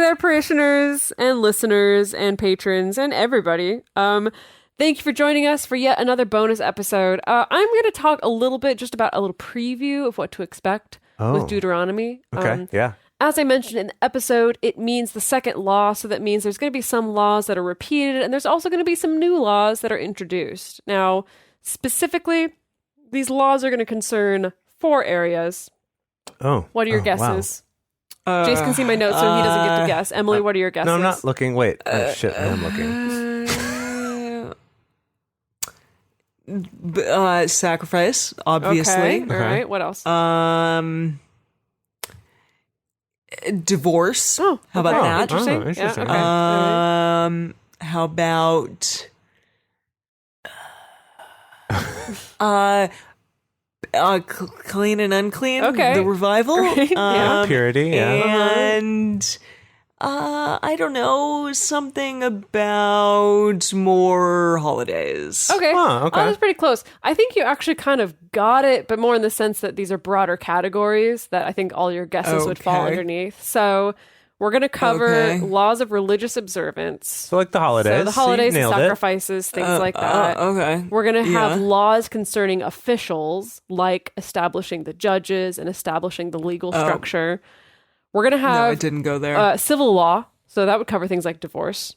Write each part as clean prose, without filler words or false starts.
there, parishioners and listeners and patrons and everybody. Thank you for joining us for yet another bonus episode. I'm going to talk a little bit, just about a little preview of what to expect with Deuteronomy. Okay, yeah. As I mentioned in the episode, it means the second law, so that means there's going to be some laws that are repeated, and there's also going to be some new laws that are introduced. Now, specifically, these laws are going to concern 4 areas. Oh. What are your guesses? Wow. Jace can see my notes, so he doesn't get to guess. Emily, what are your guesses? No, I'm not looking. Wait. Oh, shit, I am looking. Sacrifice, obviously. Okay, all right. What else? Divorce. Oh, how about that? Interesting. Interesting. Yeah, okay. How about clean and unclean? Okay. The revival. Yeah. Purity. Yeah. And I don't know, something about more holidays. Okay. Oh, okay. That's pretty close. I think you actually kind of got it, but more in the sense that these are broader categories that I think all your guesses would fall underneath. So we're going to cover laws of religious observance. So like the holidays. So the holidays, nailed sacrifices, things like that. Okay. We're going to have laws concerning officials, like establishing the judges and establishing the legal structure. We're going to have... No, I didn't go there. Civil law. So that would cover things like divorce.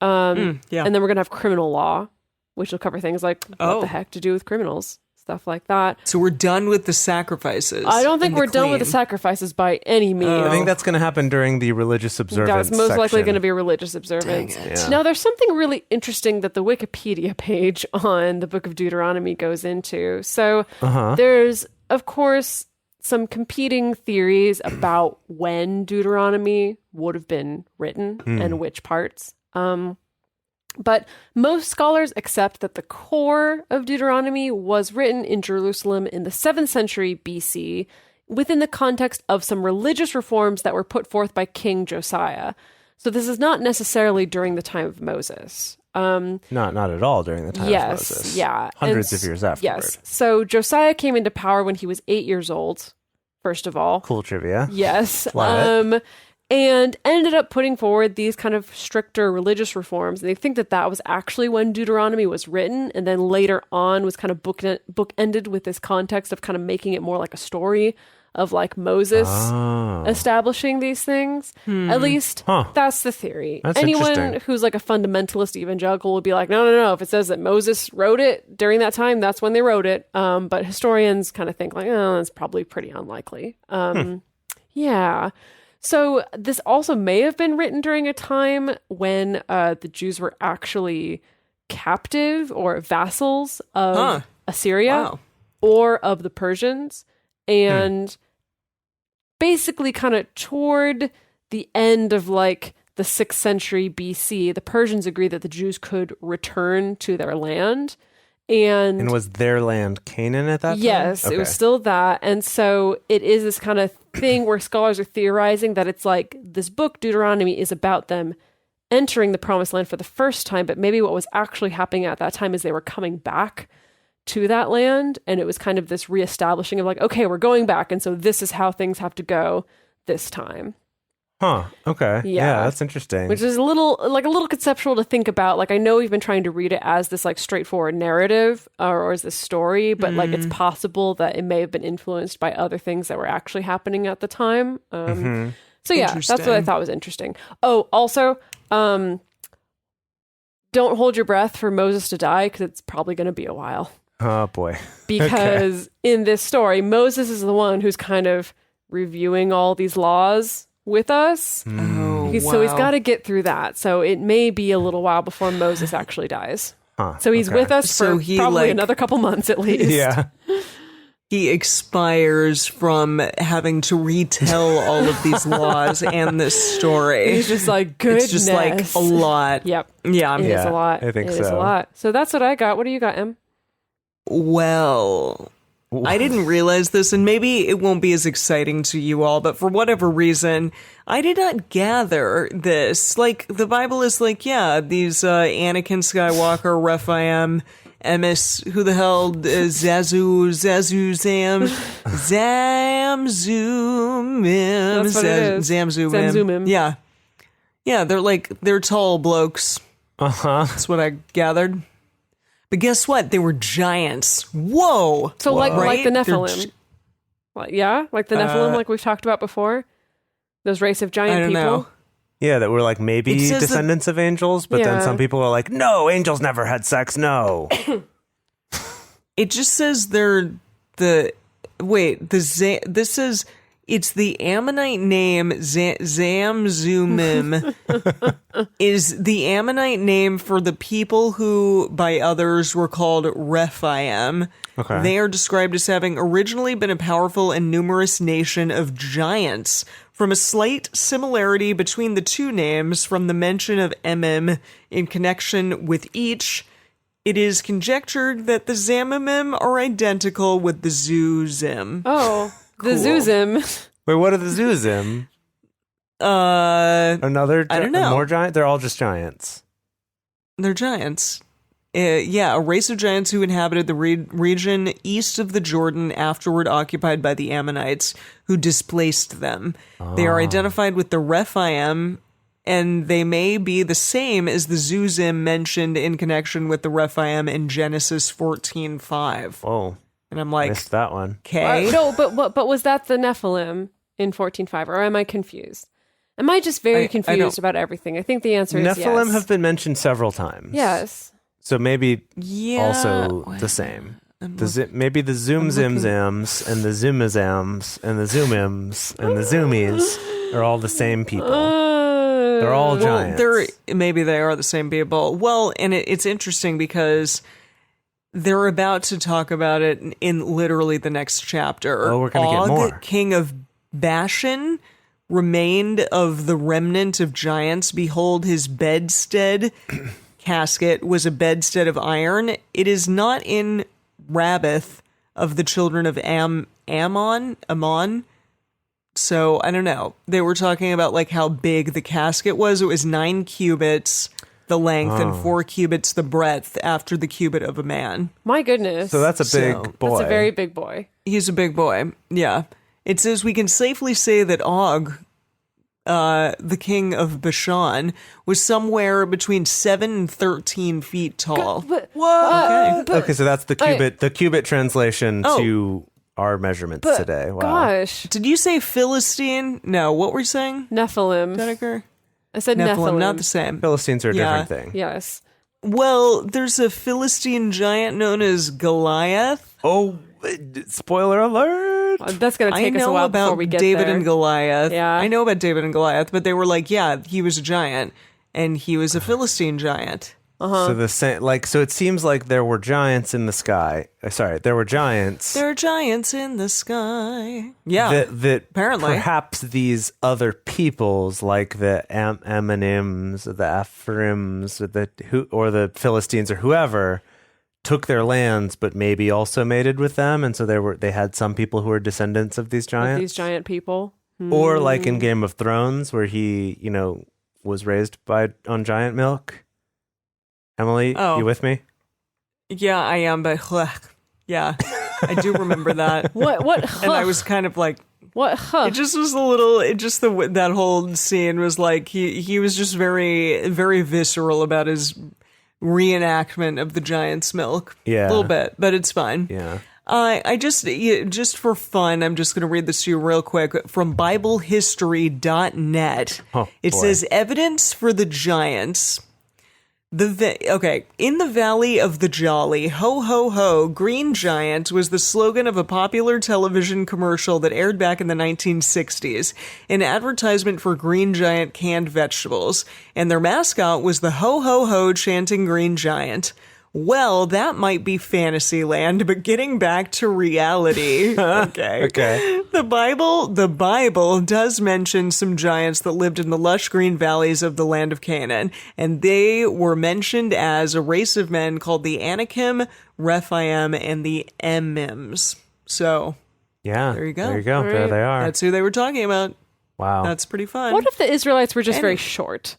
And then we're going to have criminal law, which will cover things like what the heck to do with criminals, stuff like that. So we're done with the sacrifices. I don't think we're done with the sacrifices by any means. I think that's going to happen during the religious observance That's most likely section. going to be religious observance. Yeah. Now, there's something really interesting that the Wikipedia page on the Book of Deuteronomy goes into. So there's, of course, some competing theories about when Deuteronomy would have been written and which parts. But most scholars accept that the core of Deuteronomy was written in Jerusalem in the 7th century BC within the context of some religious reforms that were put forth by King Josiah. So this is not necessarily during the time of Moses. Not at all during the time of Moses. Yeah. Hundreds of years afterward. Yes. So Josiah came into power when he was 8 years old, first of all. Cool trivia. Yes. Love it. And ended up putting forward these kind of stricter religious reforms. And they think that that was actually when Deuteronomy was written. And then later on was kind of bookended with this context of kind of making it more like a story of like Moses establishing these things. At least that's the theory. That's Anyone interesting. who's like a fundamentalist evangelical would be like, no. If it says that Moses wrote it during that time, that's when they wrote it. But historians kind of think like, oh, that's probably pretty unlikely. Yeah. So this also may have been written during a time when the Jews were actually captive or vassals of Assyria or of the Persians. And basically kind of toward the end of like the 6th century BC, the Persians agreed that the Jews could return to their land. And was their land Canaan at that time? Yes, it was still that. And so it is this kind of thing where scholars are theorizing that it's like this book, Deuteronomy, is about them entering the promised land for the first time, but maybe what was actually happening at that time is they were coming back to that land, and it was kind of this reestablishing of like, okay, we're going back, and so this is how things have to go this time. Okay. Yeah, that's interesting. Which is a little conceptual to think about. Like, I know we've been trying to read it as this like straightforward narrative or as this story, but like it's possible that it may have been influenced by other things that were actually happening at the time. So yeah, that's what I thought was interesting. Oh, also, don't hold your breath for Moses to die because it's probably going to be a while. Oh boy. Because in this story, Moses is the one who's kind of reviewing all these laws with us. So he's got to get through that. So it may be a little while before Moses actually dies. So he's with us for probably another couple months at least. Yeah. He expires from having to retell all of these laws and this story. He's just like, goodness. It's just like a lot. Yep. Yeah. It is a lot. I think It so. is a lot. So that's what I got. What do you got, Em? Well, I didn't realize this, and maybe it won't be as exciting to you all, but for whatever reason, I did not gather this. Like, the Bible is like, yeah, these Anakin Skywalker, Rephaim, Emis, who the hell, Zamzumim. That's what it is. Zamzumim. Zamzumim. Yeah. Yeah, they're tall blokes. Uh-huh. That's what I gathered. But guess what? They were giants. Whoa! So like the They're Nephilim. Like the Nephilim, like we've talked about before. Those race of I giant don't people. know. Yeah, that were like maybe It says descendants of angels, but then Yeah. some people are like, no, angels never had sex, no. It just says it's the Ammonite name Zamzumim is the Ammonite name for the people who by others were called Rephaim. Okay. They are described as having originally been a powerful and numerous nation of giants. From a slight similarity between the two names from the mention of Emim in connection with each, it is conjectured that the Zamimim are identical with the Zuzim. Oh, the Cool. Zuzim. Wait, what are the Zuzim? Another I don't know. more giant? They're all just giants. They're giants. A race of giants who inhabited the region east of the Jordan, afterward occupied by the Ammonites, who displaced them. They are identified with the Rephaim, and they may be the same as the Zuzim mentioned in connection with the Rephaim in Genesis 14:5. Whoa, And I'm like, missed that one. okay. No, but was that the Nephilim in 14:5, or am I confused? Am I just very I confused don't- about everything? I think the answer is Nephilim yes. have been mentioned several times. Yes. So maybe Yeah. also the same. Maybe the Zimzims and the Zumazams and the Zumims and the Zoomies are all the same people. They're all giants. Maybe they are the same people. Well, and it's interesting because they're about to talk about it in literally the next chapter. Oh, we're gonna get Og, more. king of Bashan, remained of the remnant of giants. Behold, his bedstead casket was a bedstead of iron. It is not in Rabbath of the children of Ammon. So I don't know. They were talking about like how big the casket was. It was 9 cubits the length and 4 cubits the breadth, after the cubit of a man. My goodness. So that's a big So- boy. That's a very big boy. He's a big boy. Yeah. It says we can safely say that Og, the king of Bashan, was somewhere between 7 and 13 feet tall. But, Okay, so that's the cubit translation Oh. to our measurements but today. Wow. gosh, Did you say Philistine? No, what were you saying, Nephilim. Dedeker? I said Nephilim. Not the same. Philistines are a Yeah. different thing. Yes. Well, there's a Philistine giant known as Goliath. Oh, spoiler alert. That's going to I take us a know while before about we get David there. and Goliath. Yeah. I know about David and Goliath, but they were like, yeah, he was a giant, and he was a Philistine giant. So the same, so it seems like there were giants in the sky. Sorry, there were giants. There are giants in the sky. Yeah, that apparently. perhaps these other peoples, like the Ammonims, the Ephraimims, or the Philistines, or whoever, took their lands, but maybe also mated with them, and so they had some people who were descendants of these With giants. these giant people. Or like in Game of Thrones, where he, was raised on giant milk. Emily, Oh. you with me? Yeah, I am, but yeah, I do remember that. What? And I was kind of like, What? Huh. it just was a little. That whole scene was like he was just very, very visceral about his reenactment of the giant's milk. Yeah. A little bit, but it's fine. Yeah. I just for fun, I'm just going to read this to you real quick from BibleHistory.net. Oh, It boy. says evidence for the giants. In the Valley of the Jolly, ho ho ho, Green Giant was the slogan of a popular television commercial that aired back in the 1960s, an advertisement for Green Giant canned vegetables, and their mascot was the ho ho ho chanting Green Giant. Well, that might be Fantasyland, but getting back to reality. Okay. Okay. The Bible does mention some giants that lived in the lush green valleys of the land of Canaan, and they were mentioned as a race of men called the Anakim, Rephaim, and the Emims. So, Yeah. There you go. There you go. All There right. they are. that's who they were talking about. Wow. That's pretty fun. What if the Israelites were just very short?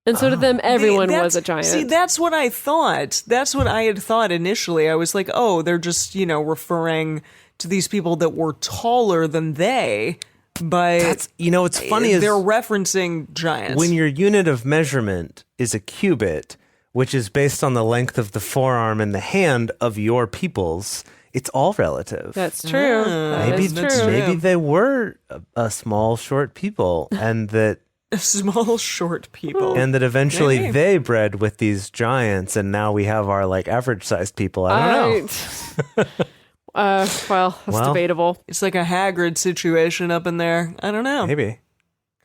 And so to them, everyone was a giant. See, that's what I thought. That's what I had thought initially. I was like, oh, they're just, referring to these people that were taller than they. but That's, what's funny is they're referencing giants. when your unit of measurement is a cubit, which is based on the length of the forearm and the hand of your peoples, it's all relative. That's true. That maybe is true. maybe they were a small, short people, and that small, short people. and that eventually Maybe. they bred with these giants, and now we have our like average-sized people. I don't know. Well, that's debatable. It's like a Hagrid situation up in there. I don't know. Maybe.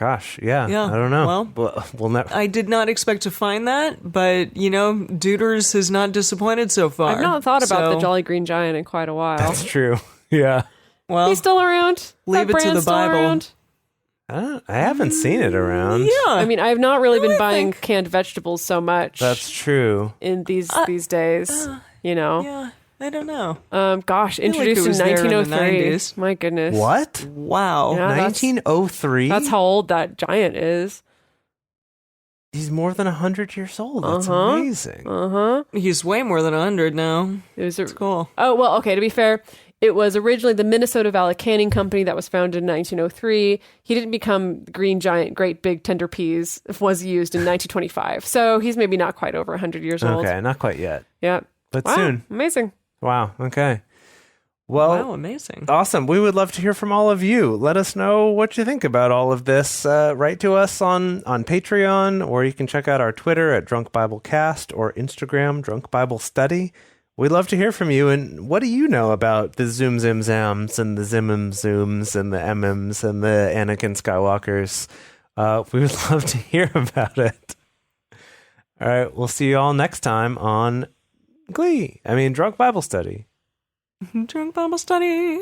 Gosh, yeah. Yeah, I don't know. well, we'll never. I did not expect to find that, but, Deuters has not disappointed so far. I've not thought about the So, Jolly Green Giant in quite a while. That's true. Yeah. Well, He's still around. leave That it to brand's the still Bible. around. I haven't seen it around. yeah. I mean, I have not really been I buying think- canned vegetables so much That's true. in these days. Yeah, I don't know. Gosh, like it introduced was in there in the 1903. 90s. My goodness. What? Wow. Yeah. that's- 1903? That's how old that giant is. He's more than 100 years old. That's Uh-huh. amazing. He's way more than 100 now. It was a, Cool. Oh, well, okay, to be fair, it was originally the Minnesota Valley Canning Company that was founded in 1903. He didn't become Green Giant, Great Big Tender Peas, was used in 1925. So he's maybe not quite over 100 years old. Okay, not quite yet, Yeah. but Wow, soon. amazing. Wow. Okay. Well, Wow, amazing. awesome. We would love to hear from all of you. Let us know what you think about all of this. Write to us on Patreon, or you can check out our Twitter at Drunk Bible Cast or Instagram Drunk Bible Study. We'd love to hear from you. And what do you know about the Zoom Zim Zams and the Zimim Zooms and the Mms and the Anakin Skywalkers? We would love to hear about it. All right. We'll see you all next time on Drunk Bible Study. Drunk Bible Study.